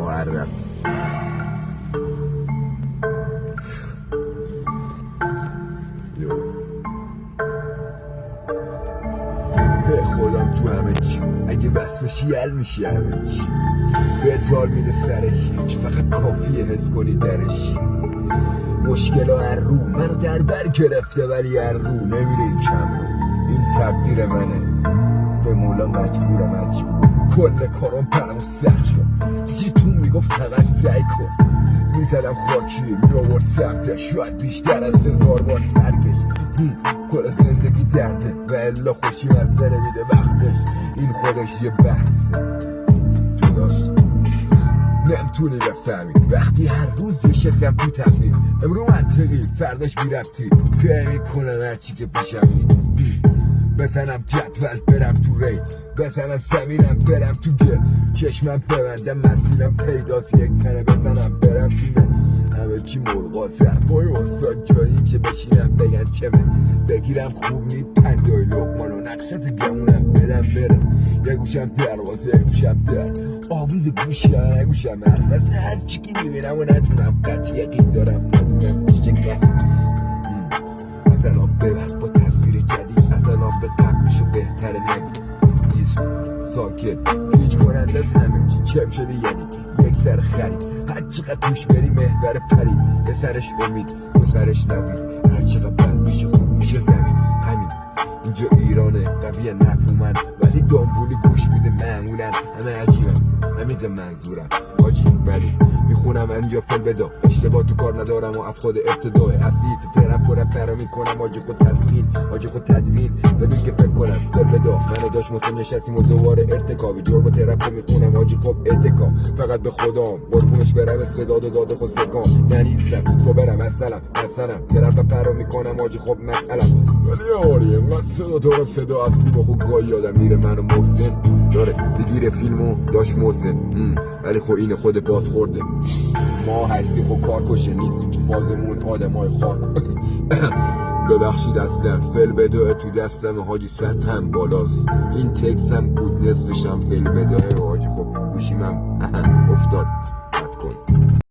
معرب. به خودم تو همه چی اگه بس بشی حل میشی همه چی. بهتار میده سر هیچ، فقط کافیه حس کنی درش. مشکل هر رو منو در بر گرفته ولی هر رو نمیره کم رو. این تقدیر منه، به مولا مجبور کل کارم برام سخت شد. جیتون میگفت فقط سعی کن، میزدم خاکی میآورد سمتش، شاید بیشتر از 1000 بار ترکش. کل زندگی درده و الا خوشی منظره میده وقتش. این خودش یه بحثه جداست، نمیتونی بفهمی وقتی هر روز یه شکلم تو تقدیم. امرو منطقی فرداش بیربطی طی میکنم هرچی که پیشم بزنم جدول برم تو ری، بزنم زمینم برم تو گل، چشمم ببندم مسیرم پیداست یک تنه بزنم برم تو همه چی مرغا ظرفای استاد جایی که بشینم بگن چمه، بگیرم خوب میپندای لقمان و نقشت گمونم بدم برم. یه گوشم دروازه یه گوشم در آویز گوشم نگوشم حرف هر چی که میبینم و نتونم قطع یقین دارم ندونم چی شکل از الان ببر با تصویر جدید، از الان به قبل میشه بهتره نگید نیست ساکت هیچ کننده از همه چی چم شده یعنی یک سر خرید. هر چقدر توش بری محور پری، یه سرش امید دو سرش نوید. هر چقدر بد میشه خوب میشه زمین. همین اینجا ایرانه قویه نفهمن ولی دنبولی گوش میده معمولن. همه عجیبم نمیده منظورم حاجی ولی میخونم اینجا فل بدا. اشتباه تو کار ندارم و از خود ابتدای اصلی ترپ و رپر میکنم حاجی خود تصمیم حاجی خود تدوین بدون که فکر کنم فل بدا. منو داشت محسن نشستیم و دوباره ارتکابی جرم و ترپ میخونم حاجی خب اتکا فقط به خدام قربونش برم استعداد و داده خود سکام ننیستم صبرم اصلم ترپ پرا میکنم حاجی خب مسئلم ولی آریه من صدا دارم صدا اصلی با خود گاهی یادم میره منو محسن داره بگیره فیلمو داشت محسن ولی خب این خود باز خورده ما هستی خب کار کشه نیستی تو فازمون آدمای خاک ببخشید اصلا فل بداه تو دستم حاجی سطحم بالاست. این تکسم بود نصفشم فل بداه حاجی خب گوشیمم افتاد